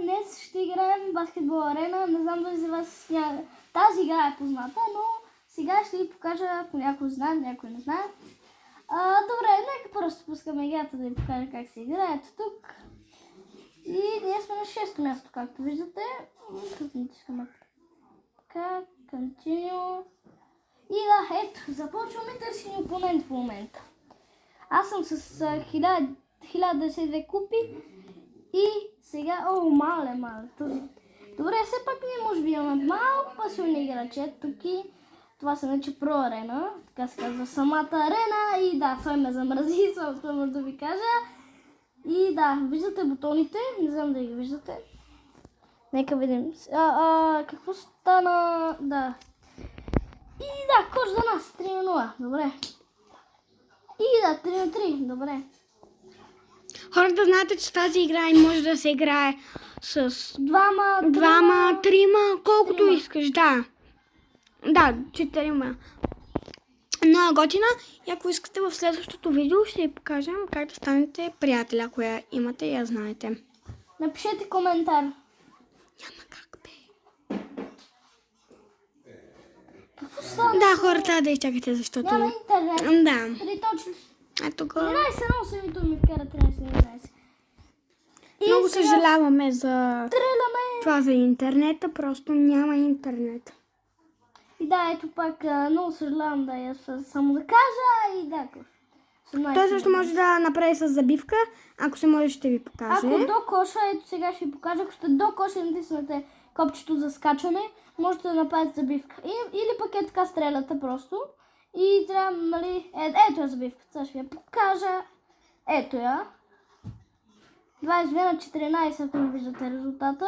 днес ще играем баскетбол арена. Не знам дали за вас тази игра е позната, но сега ще ви покажа, ако някой знае, някой не знае. Добре, нека просто пускаме играта да ви покажа как се играе. Ето тук. И ние сме на 6-то място, както виждате. Тук натискаме така, continue. И да, ето, започваме търсим опонент в момента. Аз съм с 1092 купи и сега, мале. Добре, все пак ние може би имаме малко пасивни играчи. Тук и това се нарича Pro Arena, така се казва самата арена и да, той ме замрази, само да ви кажа. И да, виждате бутоните, не знам да ги виждате. Нека видим. Какво стана? Да. И да, кош за нас, 3-0, добре. И да, 3-3, добре. Хората знаете, че тази игра и може да се играе с двама, трима, колкото искаш, да. Да, 4. Но готина. И ако искате в следващото видео, ще ви покажем как да станете приятели, ако я имате и я знаете. Напишете коментар. Няма как, бе. Какво стана? Да, хората да изчакате, защото... Няма интернет. Да. 3 точно. Ето го. 11-8 и той ми вкара 13-11. Много съжаляваме за стреляме. това за интернета, просто няма интернет. И да, ето пак много съжалявам да я само да кажа и да. Той също може да направи с забивка, ако се може ще ви покаже. Ако до коша, ето сега ще ви покажа, ако сте до коша и натиснете копчето за скачане, можете да направите забивка. Или пък е така стреляте просто. И трябва, нали, ето я забивката, сега ще ви я покажа. Ето я. 22 на 14, ако не виждате резултата.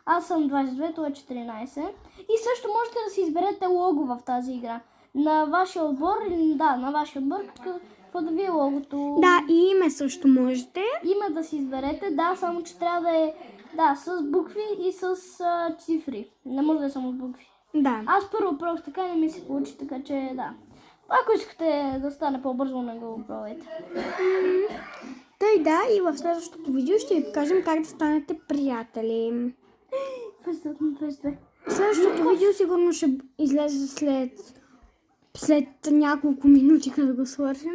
Аз съм 22, това е 14. И също можете да си изберете лого в тази игра. На вашия отбор, на вашия отбор, какво да ви е логото. Да, и име също можете. Име да си изберете, да, само че трябва да е, да, с букви и с цифри. Не може да е само с букви. Да. Аз първо просто така не ми се получи, така че да. Ако искате да стане по-бързо, не го пробвайте. Тъй да, и в следващото видео ще ви покажем как да станете приятели. 22. Следващото видео сигурно ще излезе след няколко минути, като го свършим.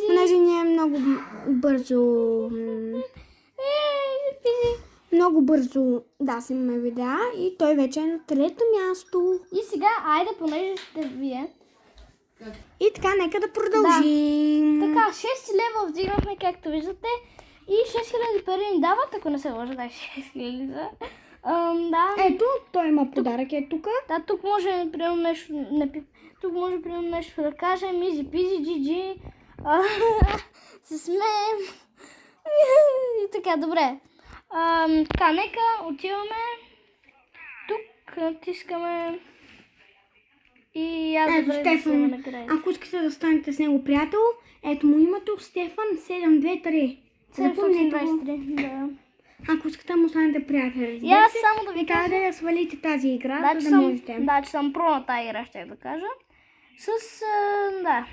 Понеже ние много бързо... Много бързо снимаме видеа и той вече е на 3-то място. И сега, айде, понеже сте вие. И така, нека да продължим. Да. Така, 6 лева вдигнахме, както виждате. И 6000 пари ни дават, ако не се лъжа, да, 6000 за... да. Ето, той има подарък, е тук. Да, тук може, примерно, нещо да кажем, easy peasy, GG. Се смеем. И така, добре. Така, нека отиваме. Тук натискаме. И аз ето Стефан, ако искате да станете с него приятел, ето му името Стефан 723. 723, да. Ако искате да му станете приятели, и аз само да ви кажа, да я свалите тази игра, да можете. Да, че съм про на тази игра, ще да кажа. Да.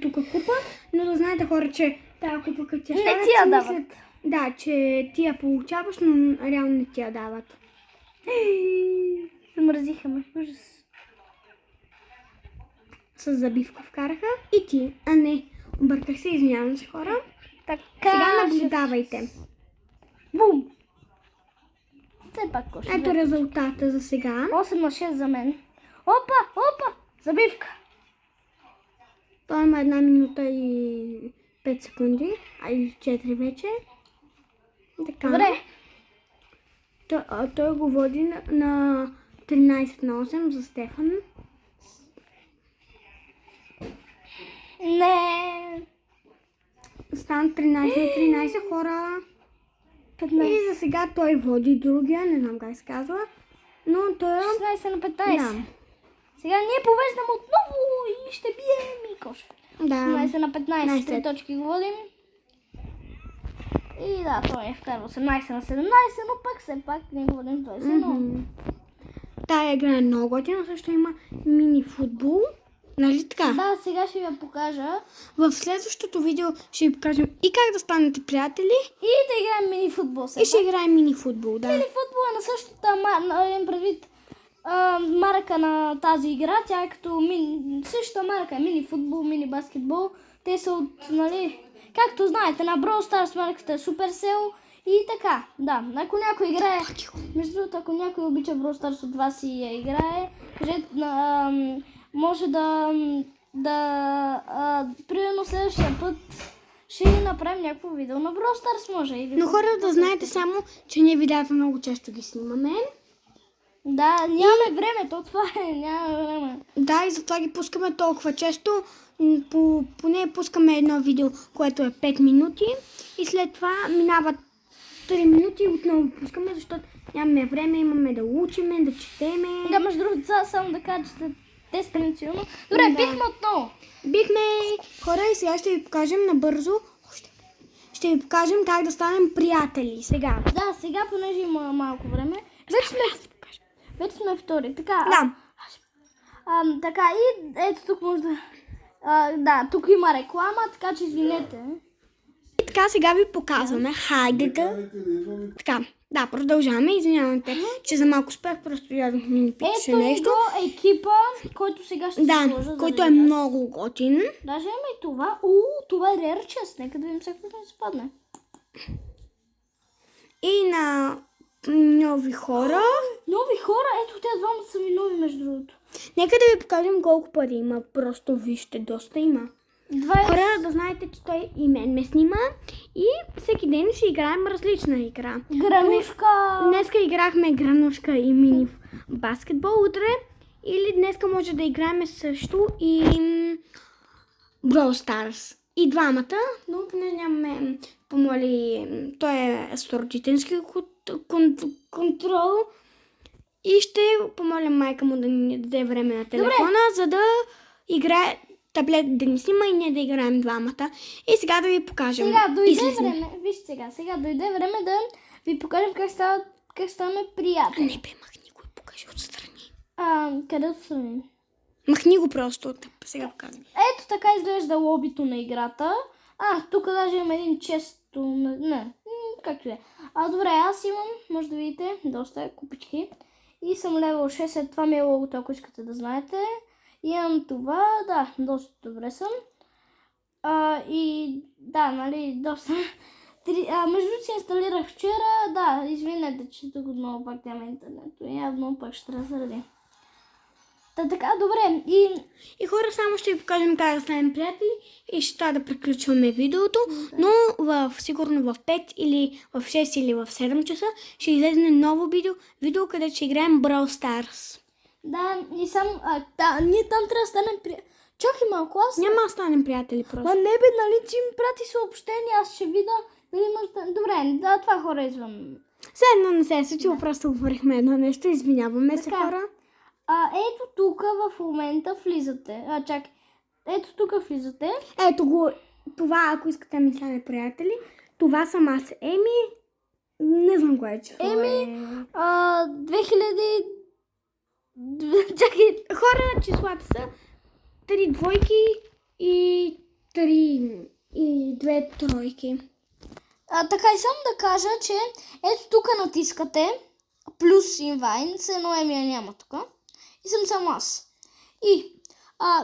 Тук купа, но да знаете хора, че тази купа като тя не ти я дават. Да, че ти я получаваш, но реално не ти я дават. Замразиха ме, ужас. С забивка вкараха и ти, а не, обърках се, извинявам се хора. Така, сега наблюдавайте. Бум! Все пак коша. Ето резултата за сега. 8 на 6 за мен. Опа! Забивка! Той има 1 минута и 5 секунди, а и 4 вече. Така. Добре. Той го води на 13 на 8 за Стефан. Не. Стана 13 на 13 хора. 15. И за сега той води другия, не знам как се казва. Но той е... 16 на 15. Да. Сега ние повеждаме отново и ще бием и коша. Да. 16 на 15. 3 точки го водим. И да, той е вкарал 18 на 17, но пък все пак не го водим 21. Тая игра е много готина, също има мини футбол. Нали така? Да, сега ще ви покажа. В следващото видео ще ви покажем и как да станете приятели И да играем мини футбол. и ще играем мини футбол, да. Мини футбол е на същата предвид марка на тази игра. Тя е като същата марка. Мини футбол, мини баскетбол. Те са от, нали, както знаете, на Brawl Stars марката е Supercell и така. Да, ако някой играе, между другото, ако някой обича Brawl Stars от вас и я играе, кажете, може примерно следващия път ще направим някакво видео на Brawl Stars, може. Или Но хора, да знаете само, че ние видеята много често ги снимаме. Да, нямаме време, то това е, нямаме време. Да, и затова ги пускаме толкова често. Поне пускаме едно видео, което е 5 минути и след това минават 3 минути и отново пускаме, защото нямаме време, имаме да учиме, да четеме. Да, между другото, само да кажа, че сте тестранционно. Добре, Да. бихме отново. Бихме хора и сега ще ви покажем набързо. Ще ви покажем как да станем приятели. Сега. Да, сега, понеже има малко време, вече сме втори. Така, Да. така и ето тук може да... да, тук има реклама, така че извинете. И така сега ви показваме. Хайде да. Така, да, продължаваме. Извинявайте, че за малко спех, просто ядох ми питаше Ето нещо. го екипа, който сега ще Да, сложа. който заради е вас. много готин. Даже има и това. Това е Rare Chest. Нека да видим сега какво ще спадне. И на нови хора. Нови хора, ето те двамата са ми нови, между другото. Нека да ви покажем колко пари има. Просто вижте, доста има. 20. Хора, да знаете, че той и мен ме снима и всеки ден ще играем различна игра. Гранушка. Днеска играхме гранушка и мини баскетбол. Утре или днеска може да играем също и Brawl Stars. И двамата, но поне нямаме помоли, той е с родителски контрол и ще помоля майка му да ни даде време на телефона, за да играе таблет да ни снима и ние да играем двамата. И сега да ви покажем. Сега дойде Излизаме. време, вижте сега дойде време да ви покажем как ставаме приятели. Не бе, махни го и покажи отстрани. Къде отстрани? Махни го просто, сега показвам. Ето така изглежда лобито на играта. Тук даже има един често... Не, както е. Добре, аз имам, може да видите, доста купички. И съм левел 6, това ми е логото, ако искате да знаете. Имам това, да, доста добре съм. И да, нали, доста... между си инсталирах вчера, да, извинете, че тук отново пак няма интернет. Явно пак ще трябва заради. Така, добре. И хора, само ще ви покажем как да станем приятели и ще трябва да приключваме видеото, но сигурно в 5 или в 6 или в 7 часа ще излезе ново видео, където ще играем Brawl Stars. Да, и само... ние там трябва да станем приятели. Чакай малко, аз... Няма да станем приятели просто. Не бе, нали ти ми прати съобщение, аз ще видя, дали може да... Добре, да, това хора извън. Все едно не се е случило, просто говорихме едно нещо, извиняваме се, хора. Ето тук в момента влизате. Чакай. Ето тук влизате. Ето го, това, ако искате да ми стане приятели, това съм аз. Не знам кое е число. 2000... Чакай. Хора, числата са 3 двойки и 2 тройки. Така и само да кажа, че ето тук натискате плюс инвайн, се едно я няма тук. И съм само аз. И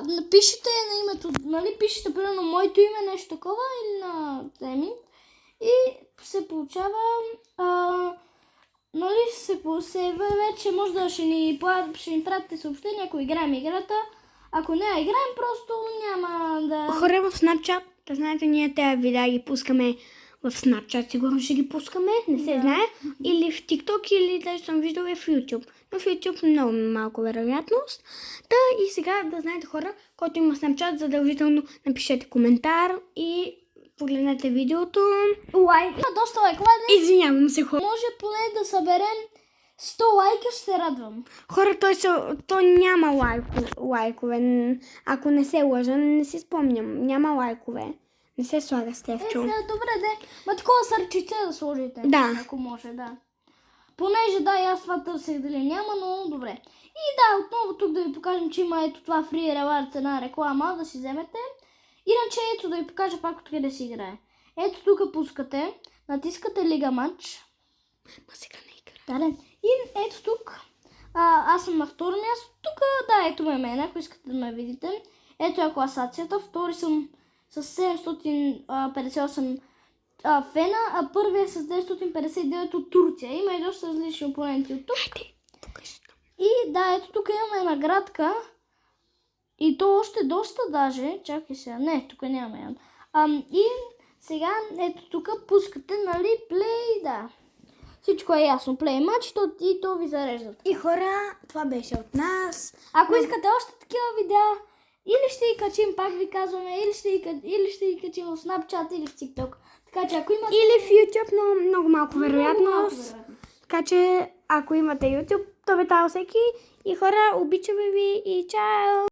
напишете на името, нали, пишете примерно моето име, нещо такова или на Еми. И се получава, нали, вече може да ще ни пратите съобщение, ако играем играта. Ако не играем, просто няма да... Хора в Snapchat, да знаете, ние тези видеа ги пускаме в Snapchat, сигурно ще ги пускаме, не се знае. Или в TikTok, или даже съм виждала в YouTube. Но в YouTube много малко вероятност. И сега да знаете, хора, който има Snapchat, задължително напишете коментар и погледнете видеото. Лайк. Доста лайкове. Извинявам се, хора. Може поне да съберем 100 лайка, ще се радвам. Хора, той няма лайкове. Ако не се лъжа, не си спомням. Няма лайкове. Не се слага Стефчо. Добре, ма такова сърчице да сложите. Да. Ако може, да. Понеже да, и аз това търсех дали няма, но добре. И да, отново тук да ви покажем, че има ето това Free Rewards, една реклама, да си вземете. Иначе ето да ви покажа пак откъде да си играе. Ето тук пускате, натискате Лига матч. Ма сега не игра. Да, да. И ето тук, аз съм на второ място. Тук, да, ето мен, ако искате да ме видите. Ето е класацията. Втори съм с 758 фена, а първия с 959 от Турция. Има и доста различни опоненти от тук. И да, ето тук имаме наградка. И то още доста даже. Чакай сега. Не, тук няма. И сега ето тук пускате, нали, плей, да. Всичко е ясно. Плей матч и то ви зареждат. И хора, това беше от нас. Ако искате още такива видеа, или ще ги качим, пак ви казваме, или ще ги качим в Snapchat или в TikTok. Така че ако имате... Или в YouTube, но много малко Много вероятност. малко вероятност. Така че ако имате YouTube, то бе всеки. И хора, обичаме ви и чао!